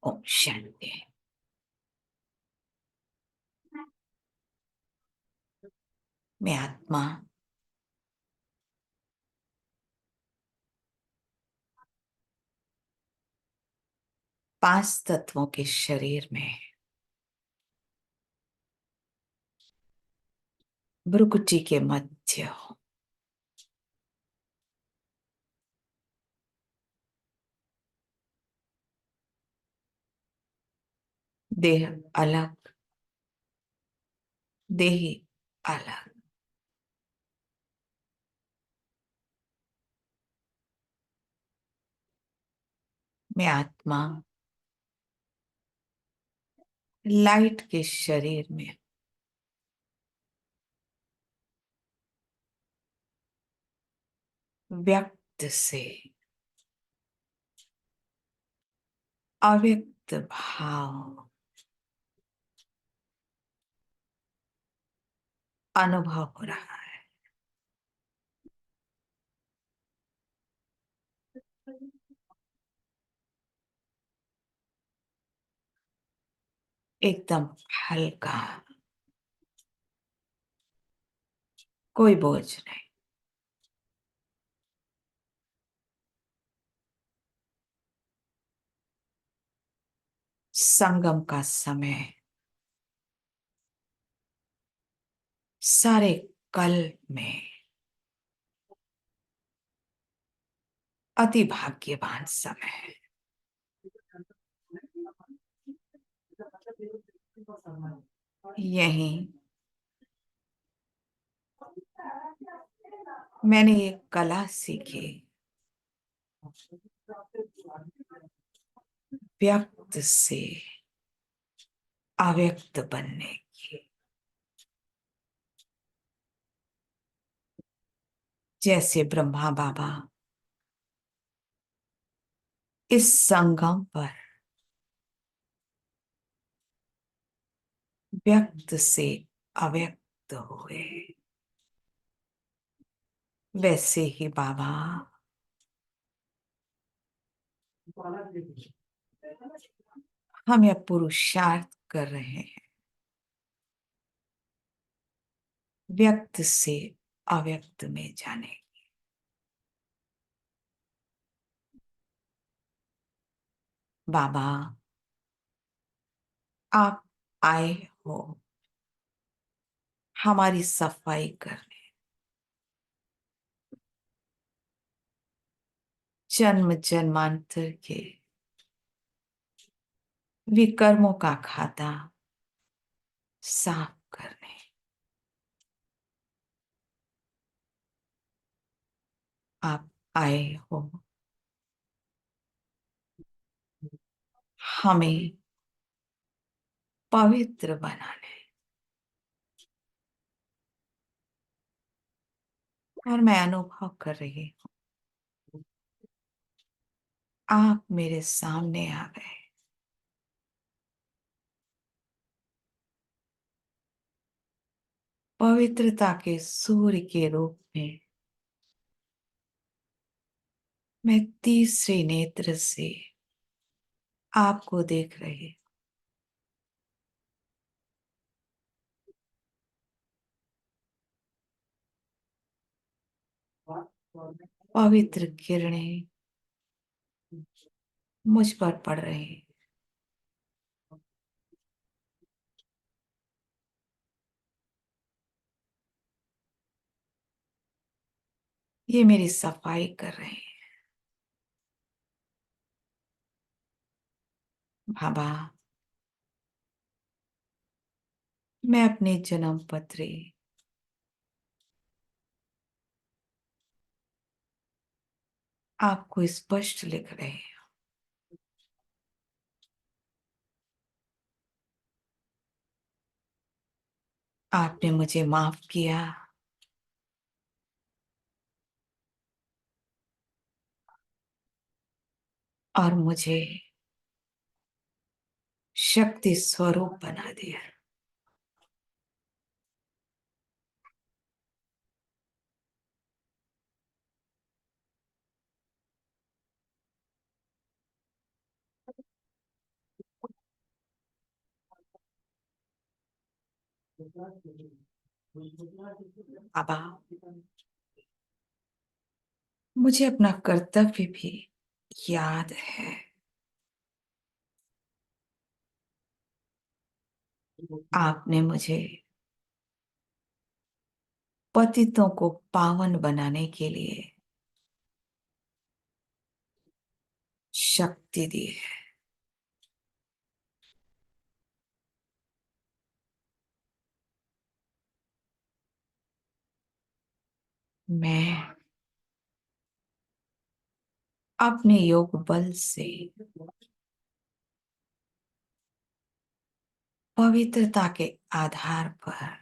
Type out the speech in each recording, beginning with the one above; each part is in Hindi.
ओम शांति। मैं आत्मा पांच तत्वों के शरीर में भ्रुकुटी के मध्य हूं। देह अलग, देही अलग। मैं आत्मा लाइट के शरीर में व्यक्त से अव्यक्त भाव अनुभव हो रहा है। एकदम हल्का, कोई बोझ नहीं। संगम का समय सारे कल में अति भाग्यवान समय है। यही मैंने एक कला सीखी, व्यक्त से अव्यक्त बनने की। जैसे ब्रह्मा बाबा इस संगम पर व्यक्त से अव्यक्त हुए, वैसे ही बाबा हम यह पुरुषार्थ कर रहे हैं, व्यक्त से अव्यक्त में जाने। बाबा आप आए हो हमारी सफाई करने, जन्म जन्मांतर के विकर्मों का खाता साफ करने। आप आए हो हमें पवित्र बनाने। और मैं अनुभव कर रही हूं, आप मेरे सामने आ गए। पवित्रता के सूर्य के रूप में मैं तीसरे नेत्र से आपको देख रही। पवित्र किरणें मुझ पर पड़ रही। ये मेरी सफाई कर रहे हैं। बाबा मैं अपने जन्म पत्री आपको स्पष्ट लिख रहे हैं। आपने मुझे माफ किया और मुझे शक्ति स्वरूप बना दिया। बाबा, मुझे अपना कर्तव्य भी याद है। आपने मुझे पतितों को पावन बनाने के लिए शक्ति दी है। मैं अपने योग बल से पवित्रता के आधार पर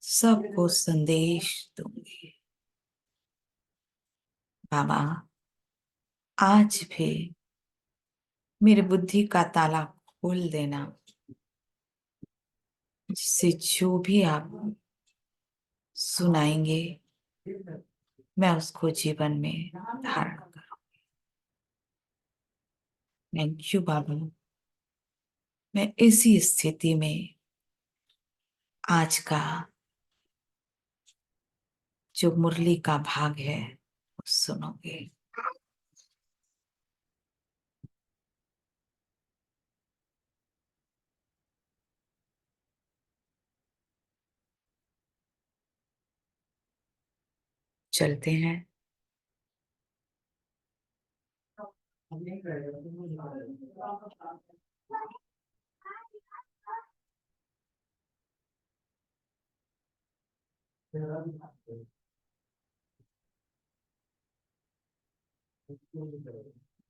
सबको संदेश दूंगी। बाबा, आज भी मेरी बुद्धि का ताला खोल देना, जिससे जो भी आप सुनाएंगे मैं उसको जीवन में धारण करूं। थैंक यू बाबा। मैं इसी स्थिति में आज का जो मुरली का भाग है वो सुनोगे। चलते हैं।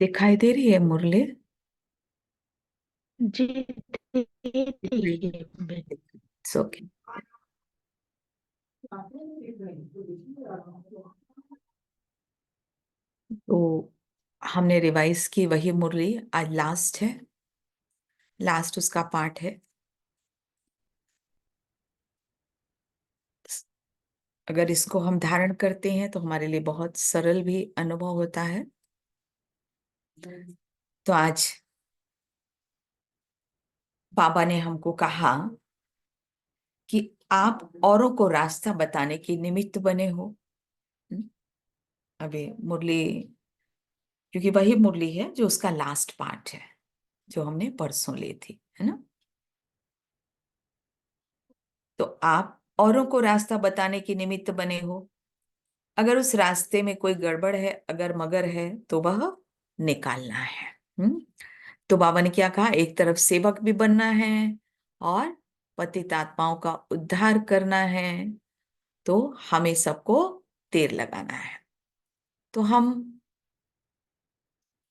दिखाई दे रही है मुरली? जी, दे रही है। It's okay. तो हमने रिवाइज की वही मुरली, आज लास्ट है, लास्ट उसका पार्ट है। अगर इसको हम धारण करते हैं तो हमारे लिए बहुत सरल भी अनुभव होता है। तो आज बाबा ने हमको कहा कि आप औरों को रास्ता बताने की निमित्त बने हो। हम्म, अभी मुरली, क्योंकि वही मुरली है जो उसका लास्ट पार्ट है, जो हमने परसों ली थी, है ना। तो आप औरों को रास्ता बताने की निमित्त बने हो। अगर उस रास्ते में कोई गड़बड़ है, अगर मगर है, तो वह निकालना है। तो बाबा ने क्या कहा, एक तरफ सेवक भी बनना है और पतित आत्माओं का उद्धार करना है, तो हमें सबको तेल लगाना है। तो हम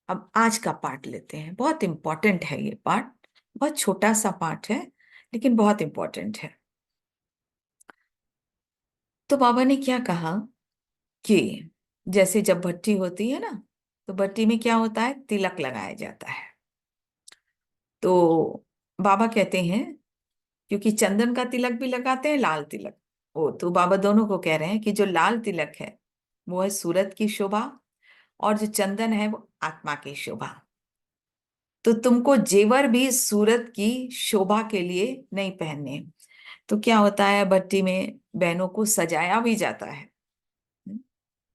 अब आज का पार्ट लेते हैं। बहुत इंपॉर्टेंट है ये पार्ट, बहुत छोटा सा पार्ट है लेकिन बहुत इंपॉर्टेंट है। तो बाबा ने क्या कहा कि जैसे जब भट्टी होती है ना, तो भट्टी में क्या होता है, तिलक लगाया जाता है। तो बाबा कहते हैं, क्योंकि चंदन का तिलक भी लगाते हैं, लाल तिलक, वो तो बाबा दोनों को कह रहे हैं कि जो लाल तिलक है वो है सूरत की शोभा, और जो चंदन है वो आत्मा की शोभा। तो तुमको जेवर भी सूरत की शोभा के लिए नहीं पहनने। तो क्या होता है, भट्टी में बहनों को सजाया भी जाता है,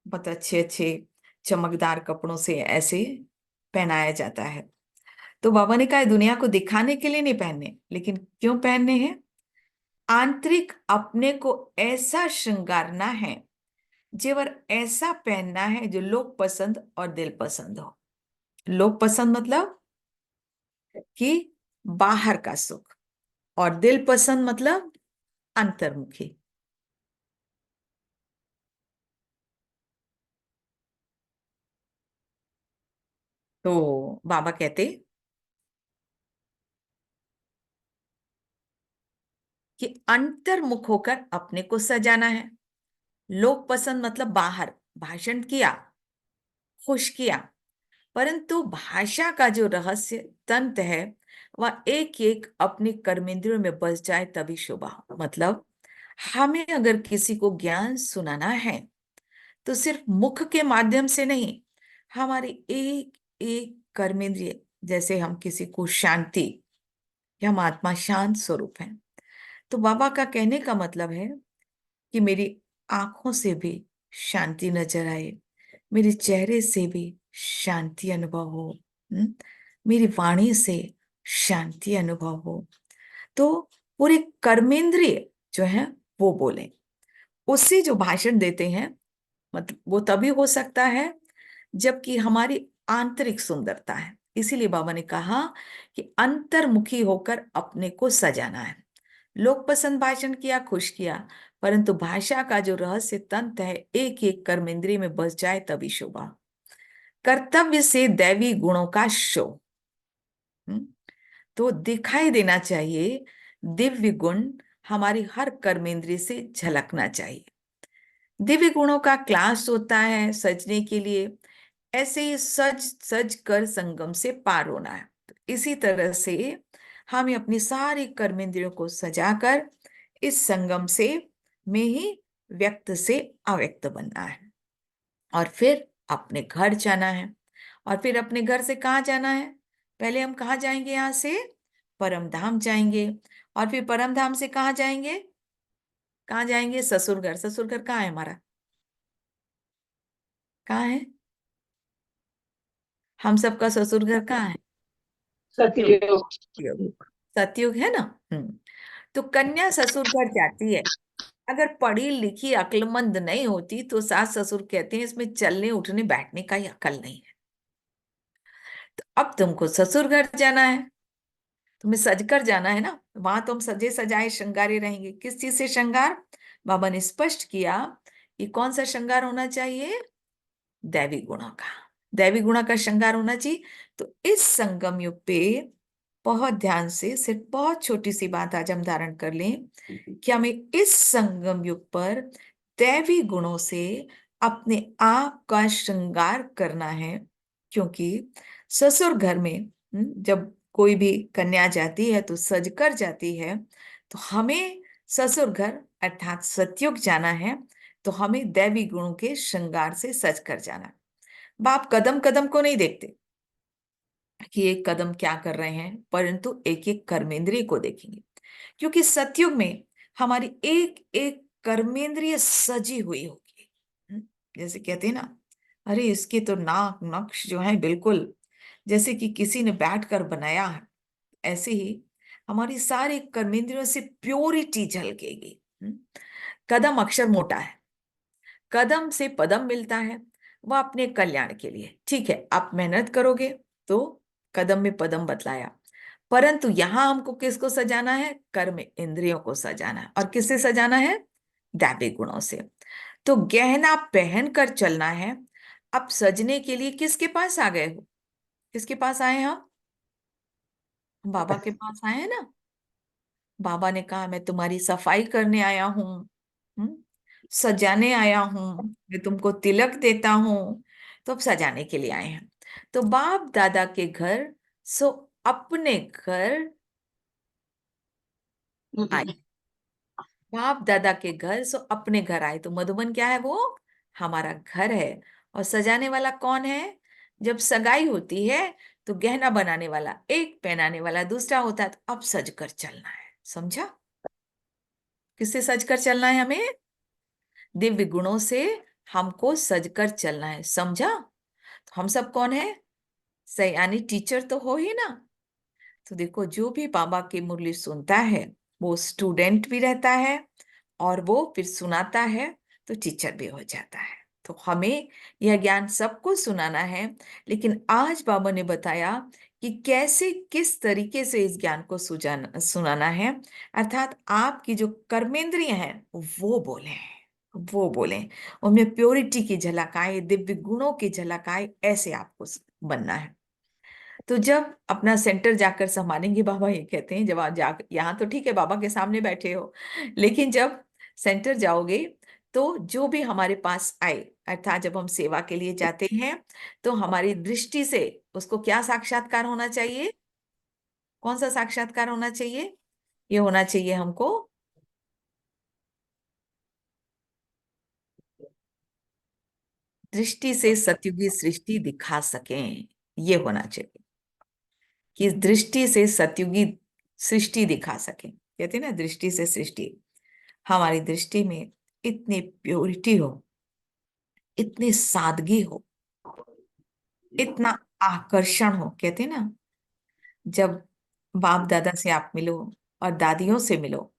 बहुत अच्छे अच्छे चमकदार कपड़ों से ऐसे पहनाया जाता है। तो बाबा ने कहा है, दुनिया को दिखाने के लिए नहीं पहनने, लेकिन क्यों पहनने हैं, आंतरिक अपने को ऐसा श्रृंगारना है, जेवर ऐसा पहनना है जो लोक पसंद और दिल पसंद हो। लोक पसंद मतलब कि बाहर का सुख, और दिल पसंद मतलब अंतर्मुखी। तो बाबा कहते कि अंतर्मुख होकर अपने को सजाना है। लोक पसंद मतलब बाहर भाषण किया, खुश किया, परंतु भाषा का जो रहस्य तंत्र है वह एक एक अपने कर्मेंद्रियों में बस जाए तभी शोभा। मतलब हमें अगर किसी को ज्ञान सुनाना है तो सिर्फ मुख के माध्यम से नहीं, हमारी एक एक कर्मेंद्रिय, जैसे हम किसी को शांति कि हम आत्मा शांत स्वरूप हैं। तो बाबा का कहने का मतलब है कि मेरी आंखों से भी शांति नजर आए, मेरे चेहरे से भी शांति अनुभव हो, मेरी वाणी से शांति अनुभव हो। तो पूरे कर्मेंद्रिय जो है वो बोले, उससे जो भाषण देते हैं, मतलब वो तभी हो सकता है जबकि हमारी आंतरिक सुंदरता है। इसीलिए बाबा ने कहा कि अंतर्मुखी होकर अपने को सजाना है। लोक पसंद भाषण किया, खुश किया, परंतु भाषा का जो रहस्य तंत्र है एक एक कर्मेंद्रिय में बस जाए तभी शोभा। कर्तव्य से दैवी गुणों का शो, हम्म, तो दिखाई देना चाहिए दिव्य गुण, हमारी हर कर्मेंद्रिय से झलकना चाहिए। दिव्य गुणों का क्लास होता है सजने के लिए, ऐसे ही सज सज कर संगम से पार होना है। तो इसी तरह से हमें अपनी सारी कर्मेंद्रियों को सजाकर इस संगम से में ही व्यक्त से अव्यक्त बनना है, और फिर अपने घर जाना है। और फिर अपने घर से कहाँ जाना है? पहले हम कहाँ जाएंगे? यहाँ से परम धाम जाएंगे, और फिर परम धाम से कहाँ जाएंगे? कहाँ जाएंगे? ससुर घर। ससुर घर कहाँ है हमारा? कहाँ है? हम सबका ससुर घर कहाँ है? सतयुग। सतयुग। सतयुग है ना। तो कन्या ससुर घर जाती है, अगर पढ़ी लिखी अक्लमंद नहीं होती तो सास ससुर कहते हैं इसमें चलने उठने बैठने का ही अकल नहीं है। तो अब तुमको ससुर घर जाना है, तुम्हें सजकर जाना है ना, वहां तुम सजे सजाए श्रृंगारे रहेंगे। किस चीज से श्रृंगार? बाबा ने स्पष्ट किया कि कौन सा श्रृंगार होना चाहिए? दैवी गुणों का। दैवी गुणों का श्रृंगार होना चाहिए। तो इस संगम युग पे बहुत ध्यान से, सिर्फ बहुत छोटी सी बात आज हम धारण कर लें कि हमें इस संगम युग पर दैवी गुणों से अपने आप का श्रृंगार करना है। क्योंकि ससुर घर में जब कोई भी कन्या जाती है तो सजकर जाती है। तो हमें ससुर घर अर्थात सतयुग जाना है, तो हमें दैवी गुणों के श्रृंगार से सज कर जाना। बाप कदम कदम को नहीं देखते कि एक कदम क्या कर रहे हैं, परंतु एक एक कर्मेंद्रिय को देखेंगे। क्योंकि सतयुग में हमारी एक एक कर्मेंद्रिय सजी हुई होगी। जैसे कहते हैं ना, अरे इसके तो नाक नक्श जो है बिल्कुल जैसे कि किसी ने बैठ कर बनाया है। ऐसे ही हमारी सारी कर्मेंद्रियों से प्योरिटी झलकेगी। कदम अक्षर मोटा है, कदम से पदम मिलता है, वह अपने कल्याण के लिए। ठीक है, आप मेहनत करोगे तो कदम में पदम बतलाया, परंतु यहां हमको किसको सजाना है? कर्म इंद्रियों को सजाना है। और किससे सजाना है? दैवी गुणों से। तो गहना पहन कर चलना है। अब सजने के लिए किसके पास आ गए हो? किसके पास आए हैं हम बाबा के पास आए हैं ना। बाबा ने कहा मैं तुम्हारी सफाई करने आया हूँ, हम्म, सजाने आया हूँ, मैं तुमको तिलक देता हूँ। तो अब सजाने के लिए आए हैं। तो बाप दादा के घर सो अपने घर आए। बाप दादा के घर सो अपने घर आए। तो मधुबन क्या है? वो हमारा घर है। और सजाने वाला कौन है? जब सगाई होती है तो गहना बनाने वाला एक, पहनाने वाला दूसरा होता है। तो अब सज कर चलना है, समझा? किससे सज कर चलना है हमें? दिव्य गुणों से हमको सजकर चलना है, समझा? तो हम सब कौन है? सयानी टीचर तो हो ही ना। तो देखो, जो भी बाबा की मुरली सुनता है वो स्टूडेंट भी रहता है, और वो फिर सुनाता है तो टीचर भी हो जाता है। तो हमें यह ज्ञान सबको सुनाना है। लेकिन आज बाबा ने बताया कि कैसे, किस तरीके से इस ज्ञान को सुनाना है। अर्थात आपकी जो कर्मेंद्रिय हैं वो बोले, वो बोले, उनमें प्योरिटी की झलक आए, दिव्य गुणों की झलक आए, ऐसे आपको बनना है। तो जब अपना सेंटर जाकर संभालेंगे, बाबा ये कहते हैं, जब आप जा, यहाँ तो ठीक है बाबा के सामने बैठे हो, लेकिन जब सेंटर जाओगे तो जो भी हमारे पास आए, अर्थात जब हम सेवा के लिए जाते हैं, तो हमारी दृष्टि से उसको क्या साक्षात्कार होना चाहिए? कौन सा साक्षात्कार होना चाहिए? ये होना चाहिए हमको दृष्टि से सतयुगी सृष्टि दिखा सकें। ये होना चाहिए कि दृष्टि से सतयुगी सृष्टि दिखा सके। कहते हैं ना, दृष्टि से सृष्टि। हमारी दृष्टि में इतनी प्योरिटी हो, इतनी सादगी हो, इतना आकर्षण हो। कहते हैं ना, जब बाप दादा से आप मिलो और दादियों से मिलो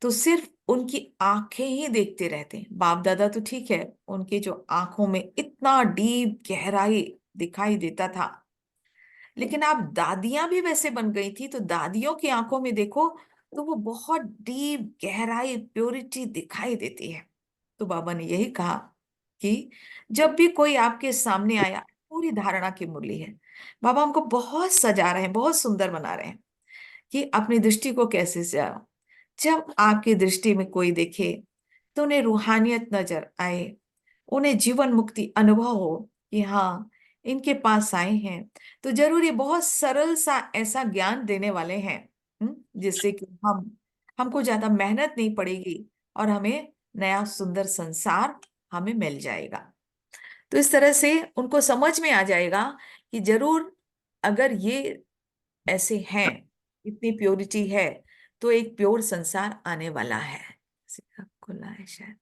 तो सिर्फ उनकी आंखें ही देखते रहते हैं। बाप दादा तो ठीक है, उनकी जो आंखों में इतना डीप गहराई दिखाई देता था, लेकिन आप दादियां भी वैसे बन गई थी तो दादियों की आंखों में देखो तो वो बहुत डीप गहराई, प्योरिटी दिखाई देती है। तो बाबा ने यही कहा कि जब भी कोई आपके सामने आया, पूरी धारणा की मुरली है, बाबा हमको बहुत सजा रहे हैं, बहुत सुंदर बना रहे हैं कि अपनी दृष्टि को कैसे सजाओ। जब आपकी दृष्टि में कोई देखे तो उन्हें रूहानियत नजर आए, उन्हें जीवन मुक्ति अनुभव हो कि हाँ, इनके पास आए हैं तो जरूर ये बहुत सरल सा ऐसा ज्ञान देने वाले हैं, जिससे कि हमको ज्यादा मेहनत नहीं पड़ेगी और हमें नया सुंदर संसार हमें मिल जाएगा। तो इस तरह से उनको समझ में आ जाएगा कि जरूर अगर ये ऐसे हैं, इतनी प्योरिटी है, तो एक प्योर संसार आने वाला है। खुला है शायद।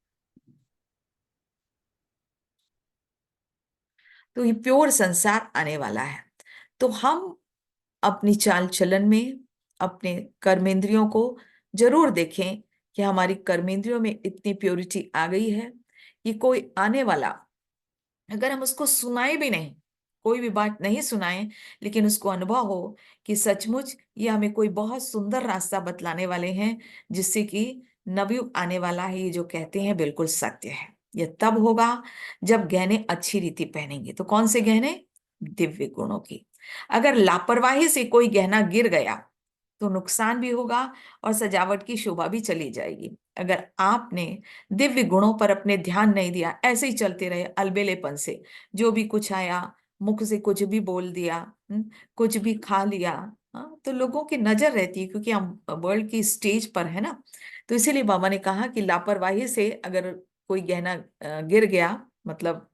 तो ये प्योर संसार आने वाला है। तो हम अपनी चाल चलन में अपने कर्मेंद्रियों को जरूर देखें कि हमारी कर्मेंद्रियों में इतनी प्योरिटी आ गई है कि कोई आने वाला, अगर हम उसको सुनाए भी नहीं, कोई भी बात नहीं सुनाए, लेकिन उसको अनुभव हो कि सचमुच ये हमें कोई बहुत सुंदर रास्ता बतलाने वाले हैं, जिससे कि नवयुग आने वाला है, ये जो कहते हैं बिल्कुल सत्य है। ये तब होगा जब गहने अच्छी रीति पहनेंगे। तो कौन से गहने? दिव्य गुणों की। अगर लापरवाही से कोई गहना गिर गया तो नुकसान भी होगा और सजावट की शोभा भी चली जाएगी। अगर आपने दिव्य गुणों पर अपने ध्यान नहीं दिया, ऐसे ही चलते रहे अलबेलेपन से, जो भी कुछ आया, मुख से कुछ भी बोल दिया, कुछ भी खा लिया, हाँ, तो लोगों की नजर रहती है, क्योंकि हम वर्ल्ड की स्टेज पर है ना। तो इसीलिए बाबा ने कहा कि लापरवाही से अगर कोई गहना गिर गया, मतलब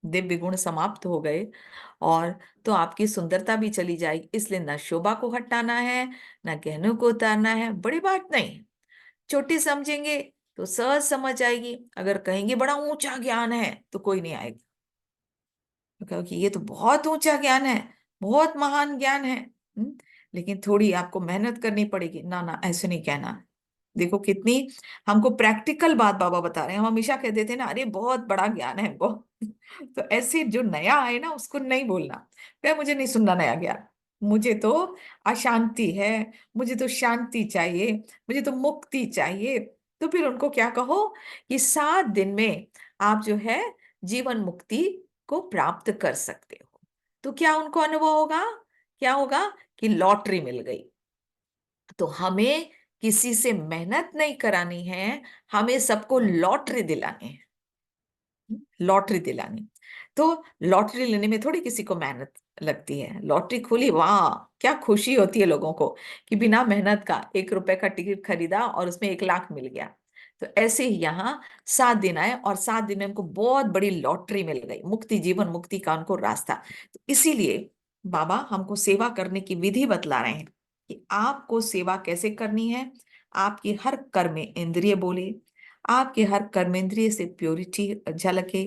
दिव्य गुण समाप्त हो गए, और तो आपकी सुंदरता भी चली जाएगी। इसलिए ना शोभा को हटाना है, ना गहनों को उतारना है। बड़ी बात नहीं, छोटी समझेंगे तो सहज समझ आएगी। अगर कहेंगे बड़ा ऊंचा ज्ञान है तो कोई नहीं आएगा, तो कहो कि ये तो बहुत ऊंचा ज्ञान है, बहुत महान ज्ञान है, लेकिन थोड़ी आपको मेहनत करनी पड़ेगी। ना ना, ऐसे नहीं कहना। देखो कितनी हमको प्रैक्टिकल बात बाबा बता रहे हैं। हम हमेशा कह देते हैं ना, अरे बहुत बड़ा ज्ञान है वो तो ऐसे जो नया आए ना उसको नहीं बोलना, क्या मुझे नहीं सुनना नया ज्ञान, मुझे तो अशांति है, मुझे तो शांति चाहिए, मुझे तो मुक्ति चाहिए। तो फिर उनको क्या कहो कि 7 दिन में आप जो है जीवन मुक्ति को प्राप्त कर सकते हो। तो क्या उनको अनुभव होगा? क्या होगा कि लॉटरी मिल गई। तो हमें किसी से मेहनत नहीं करानी है, हमें सबको लॉटरी दिलानी है। लॉटरी दिलानी। तो लॉटरी लेने में थोड़ी किसी को मेहनत लगती है। लॉटरी खुली, वाह क्या खुशी होती है लोगों को कि बिना मेहनत का 1 रुपए का टिकट खरीदा और उसमें 1 लाख मिल गया। तो ऐसे ही यहाँ 7 दिन आए और 7 दिन में हमको बहुत बड़ी लॉटरी मिल गई, मुक्ति, जीवन मुक्ति का उनको रास्ता। तो इसीलिए बाबा हमको सेवा करने की विधि बतला रहे हैं कि आपको सेवा कैसे करनी है। आपकी हर कर्म इंद्रिय बोले, आपके हर कर्मेंद्रिय से प्योरिटी झलके,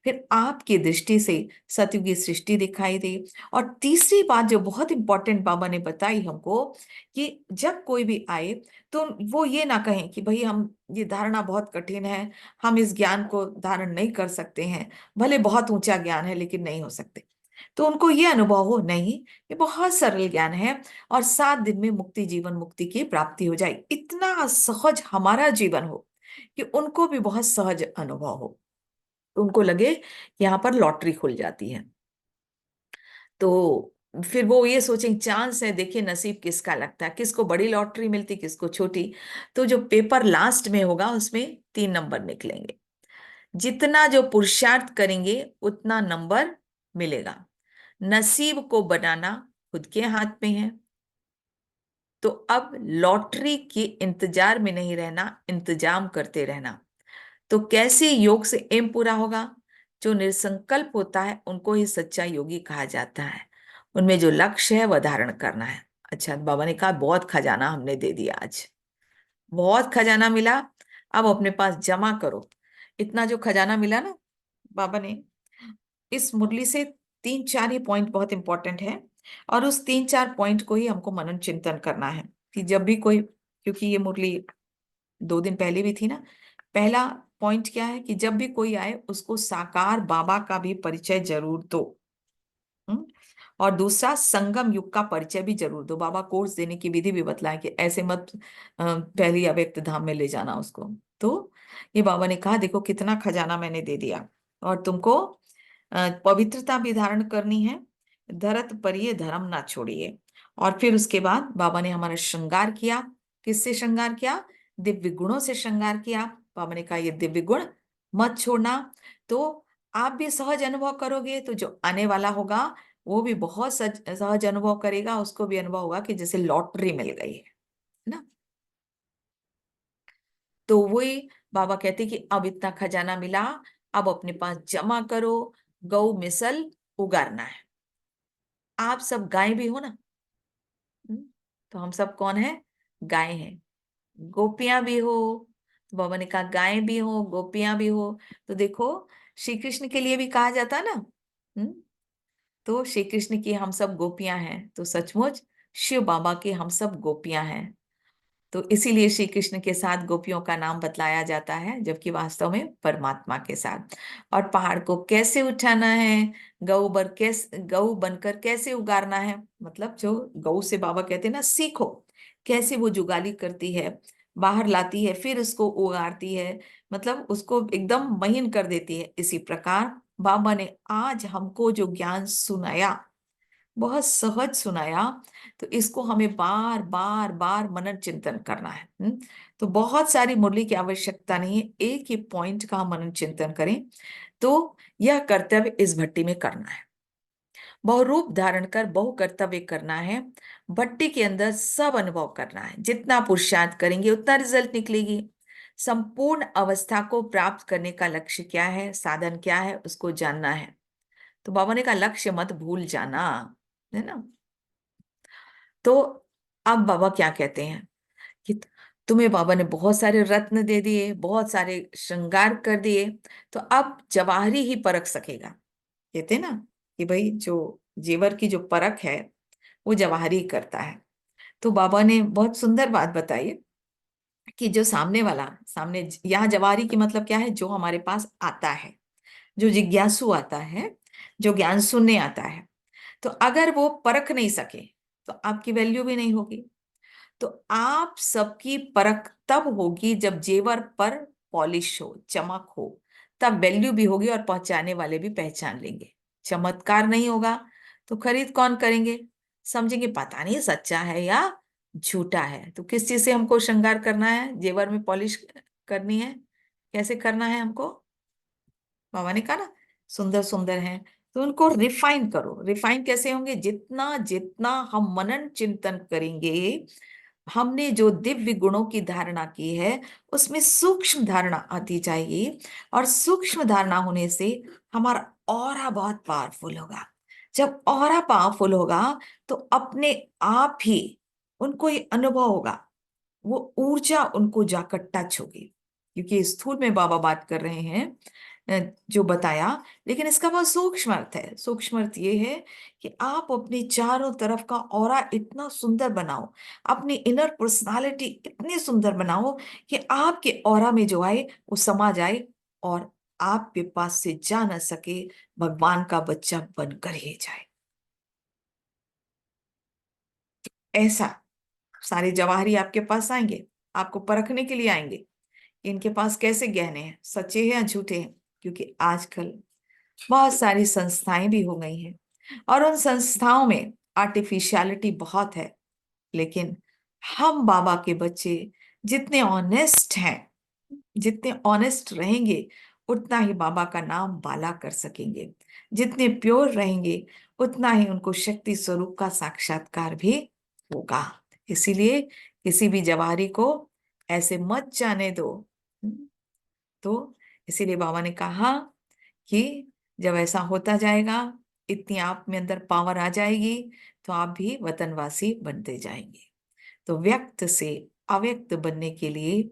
फिर आपकी दृष्टि से सतयुगी सृष्टि दिखाई दे। और तीसरी बात जो बहुत इंपॉर्टेंट बाबा ने बताई हमको, कि जब कोई भी आए तो वो ये ना कहें कि भाई हम, ये धारणा बहुत कठिन है, हम इस ज्ञान को धारण नहीं कर सकते हैं, भले बहुत ऊंचा ज्ञान है लेकिन नहीं हो सकते। तो उनको ये अनुभव हो, नहीं, ये बहुत सरल ज्ञान है और 7 दिन में मुक्ति, जीवन मुक्ति की प्राप्ति हो जाए। इतना सहज हमारा जीवन हो कि उनको भी बहुत सहज अनुभव हो, तो उनको लगे कि यहाँ पर लॉटरी खुल जाती है। तो फिर वो ये सोचें, चांस है, देखिए नसीब किसका लगता है, किसको बड़ी लॉटरी मिलती, किसको छोटी। तो जो पेपर लास्ट में होगा उसमें 3 नंबर निकलेंगे। जितना जो पुरुषार्थ करेंगे उतना नंबर मिलेगा। नसीब को बनाना खुद के हाथ में है। तो अब लॉटरी के इंतजार में नहीं रहना, इंतजाम करते रहना। तो कैसे योग से एम पूरा होगा? जो निसंकल्प होता है उनको ही सच्चा योगी कहा जाता है। उनमें जो लक्ष्य है वह धारण करना है। अच्छा, बाबा ने कहा बहुत खजाना हमने दे दिया आज, बहुत खजाना मिला, अब अपने पास जमा करो। इतना जो खजाना मिला ना बाबा ने, इस मुरली से तीन चार ही पॉइंट बहुत इंपॉर्टेंट है, और उस तीन चार पॉइंट को ही हमको मनन चिंतन करना है कि जब भी कोई, क्योंकि ये मुरली 2 दिन पहले भी थी ना। पहला पॉइंट क्या है कि जब भी कोई आए उसको साकार बाबा का भी परिचय जरूर दो। हम्म? और दूसरा, संगम युग का परिचय भी जरूर दो। बाबा कोर्स देने की विधि भी बतलाए कि ऐसे मत पहली अव्यक्त धाम में ले जाना उसको। तो ये बाबा ने कहा देखो कितना खजाना मैंने दे दिया, और तुमको पवित्रता भी धारण करनी है, धरत परिये धर्म ना छोड़िए। और फिर उसके बाद बाबा ने हमारा श्रृंगार किया। किससे श्रृंगार किया? दिव्य गुणों से श्रृंगार किया। बाबा ने कहा ये दिव्य गुण मत छोड़ना। तो आप भी सहज अनुभव करोगे, तो जो आने वाला होगा वो भी बहुत सहज अनुभव करेगा, उसको भी अनुभव होगा कि जैसे लॉटरी मिल गई है ना। तो वही बाबा कहते कि अब इतना खजाना मिला, अब अपने पास जमा करो, गौ मिसल उगारना है। आप सब गाय भी हो ना। हम्म? तो हम सब कौन है? गाय हैं। गोपियां भी हो। तो बाबा ने कहा गाय भी हो, गोपियां भी हो। तो देखो, श्री कृष्ण के लिए भी कहा जाता है ना। हम्म? तो श्री कृष्ण की हम सब गोपियां हैं, तो सचमुच शिव बाबा के हम सब गोपियां हैं। तो इसीलिए श्री कृष्ण के साथ गोपियों का नाम बतलाया जाता है, जबकि वास्तव में परमात्मा के साथ। और पहाड़ को कैसे उठाना है, गऊ बनकर कैसे उगारना है, मतलब जो गऊ से बाबा कहते हैं ना, सीखो कैसे वो जुगाली करती है, बाहर लाती है, फिर उसको उगारती है, मतलब उसको एकदम महीन कर देती है। इसी प्रकार बाबा ने आज हमको जो ज्ञान सुनाया, बहुत सहज सुनाया, तो इसको हमें बार बार बार मनन चिंतन करना है। तो बहुत सारी मुरली की आवश्यकता नहीं है, एक ही पॉइंट का हम मनन चिंतन करें। तो यह कर्तव्य इस भट्टी में करना है, बहुरूप धारण कर बहु कर्तव्य करना है। भट्टी के अंदर सब अनुभव करना है, जितना पुरुषार्थ करेंगे उतना रिजल्ट निकलेगी। संपूर्ण अवस्था को प्राप्त करने का लक्ष्य क्या है, साधन क्या है, उसको जानना है। तो बाबा ने कहा लक्ष्य मत भूल जाना, है ना। तो अब बाबा क्या कहते हैं कि तुम्हें बाबा ने बहुत सारे रत्न दे दिए, बहुत सारे श्रृंगार कर दिए, तो अब जवाहरी ही परख सकेगा। कहते ना कि भाई जो जेवर की जो परख है वो जवाहरी करता है। तो बाबा ने बहुत सुंदर बात बताई कि जो सामने वाला, सामने यहाँ जवाहरी की मतलब क्या है, जो हमारे पास आता है, जो जिज्ञासु आता है, जो ज्ञान सुनने आता है, तो अगर वो परख नहीं सके तो आपकी वैल्यू भी नहीं होगी। तो आप सबकी परख तब होगी जब जेवर पर पॉलिश हो, चमक हो, तब वैल्यू भी होगी और पहुंचाने वाले भी पहचान लेंगे। चमत्कार नहीं होगा तो खरीद कौन करेंगे, समझेंगे पता नहीं सच्चा है या झूठा है। तो किस चीज से हमको श्रृंगार करना है, जेवर में पॉलिश करनी है, कैसे करना है हमको? बाबा ने कहा ना सुंदर सुंदर हैं, तो उनको रिफाइन करो। रिफाइन कैसे होंगे? जितना जितना हम मनन चिंतन करेंगे, हमने जो दिव्य गुणों की धारणा की है उसमें सूक्ष्म धारणा आती जाएगी, और सूक्ष्म धारणा होने से हमारा ऑरा बहुत पावरफुल होगा। जब ऑरा पावरफुल होगा तो अपने आप ही उनको ये अनुभव होगा, वो ऊर्जा उनको जाकर टच होगी। क्योंकि स्थूल में बाबा बात कर रहे हैं जो बताया, लेकिन इसका बहुत सूक्ष्म अर्थ है। सूक्ष्म अर्थ ये है कि आप अपने चारों तरफ का ऑरा इतना सुंदर बनाओ, अपनी इनर पर्सनालिटी इतनी सुंदर बनाओ कि आपके ऑरा में जो आए वो समा जाए, और आपके पास से जा न सके, भगवान का बच्चा बनकर ही जाए। ऐसा सारे जवाहरी आपके पास आएंगे, आपको परखने के लिए आएंगे, इनके पास कैसे गहने हैं, सच्चे हैं या झूठे हैं। क्योंकि आजकल बहुत सारी संस्थाएं भी हो गई हैं, और उन संस्थाओं में आर्टिफिशियलिटी बहुत है। लेकिन हम बाबा के बच्चे जितने ऑनेस्ट हैं, जितने ऑनेस्ट रहेंगे, उतना ही बाबा का नाम बाला कर सकेंगे। जितने प्योर रहेंगे उतना ही उनको शक्ति स्वरूप का साक्षात्कार भी होगा। इसीलिए किसी भी जवारी को ऐसे मत जाने दो। तो इसीलिए बाबा ने कहा कि जब ऐसा होता जाएगा, इतनी आप में अंदर पावर आ जाएगी, तो आप भी वतनवासी बनते जाएंगे। तो व्यक्त से अव्यक्त बनने के लिए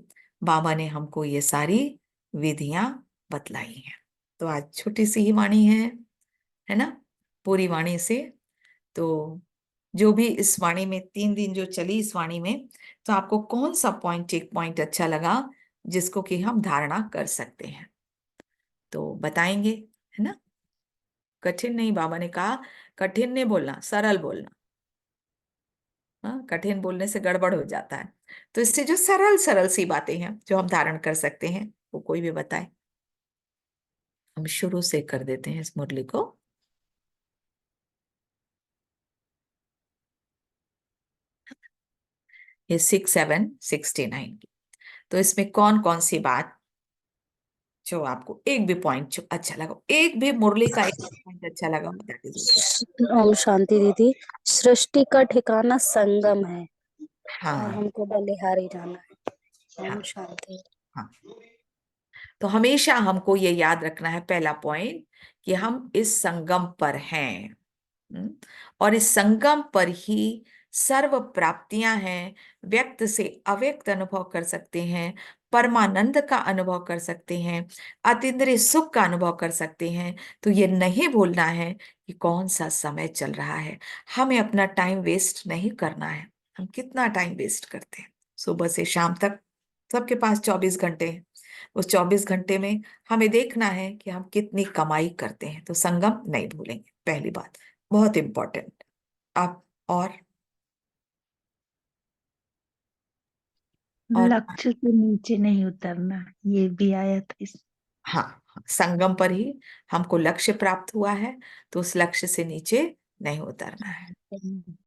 बाबा ने हमको ये सारी विधियां बतलाई हैं। तो आज छोटी सी ही वाणी है ना, पूरी वाणी से। तो जो भी इस वाणी में 3 दिन जो चली इस वाणी में, तो आपको कौन सा पॉइंट, एक पॉइंट अच्छा लगा जिसको कि हम धारणा कर सकते हैं, तो बताएंगे, है ना। कठिन नहीं, बाबा ने कहा कठिन नहीं बोलना, सरल बोलना। हाँ, कठिन बोलने से गड़बड़ हो जाता है। तो इससे जो सरल सरल सी बातें हैं जो हम धारण कर सकते हैं, वो कोई भी बताए। हम शुरू से कर देते हैं इस मुरली को। ये 6/7/69 की। तो इसमें कौन कौन सी बात जो आपको एक भी पॉइंट जो अच्छा लगा, एक भी मुरली का एक पॉइंट अच्छा लगा, बता दीजिए। ओम शांति दीदी। सृष्टि का ठिकाना संगम है और हाँ हमको बलिहारी जाना है। ओम हाँ शांति। हाँ। तो हमेशा हमको ये याद रखना है, पहला पॉइंट, कि हम इस संगम पर हैं। और इस संगम पर ही सर्व प्राप्तियां हैं। व्यक्त से अव्यक्त अनुभव कर सकते हैं, परमानंद का अनुभव कर सकते हैं, अतीन्द्रिय सुख का अनुभव कर सकते हैं। तो ये नहीं भूलना है कि कौन सा समय चल रहा है। हमें अपना टाइम वेस्ट नहीं करना है। हम कितना टाइम वेस्ट करते हैं, सुबह से शाम तक सबके पास 24 घंटे हैं। उस 24 घंटे में हमें देखना है कि हम कितनी कमाई करते हैं। तो संगम नहीं भूलेंगे, पहली बात, बहुत इंपॉर्टेंट। आप और लक्ष्य से नीचे नहीं उतरना, ये भी आया था इस। हाँ हाँ, संगम पर ही हमको लक्ष्य प्राप्त हुआ है, तो उस लक्ष्य से नीचे नहीं उतरना है।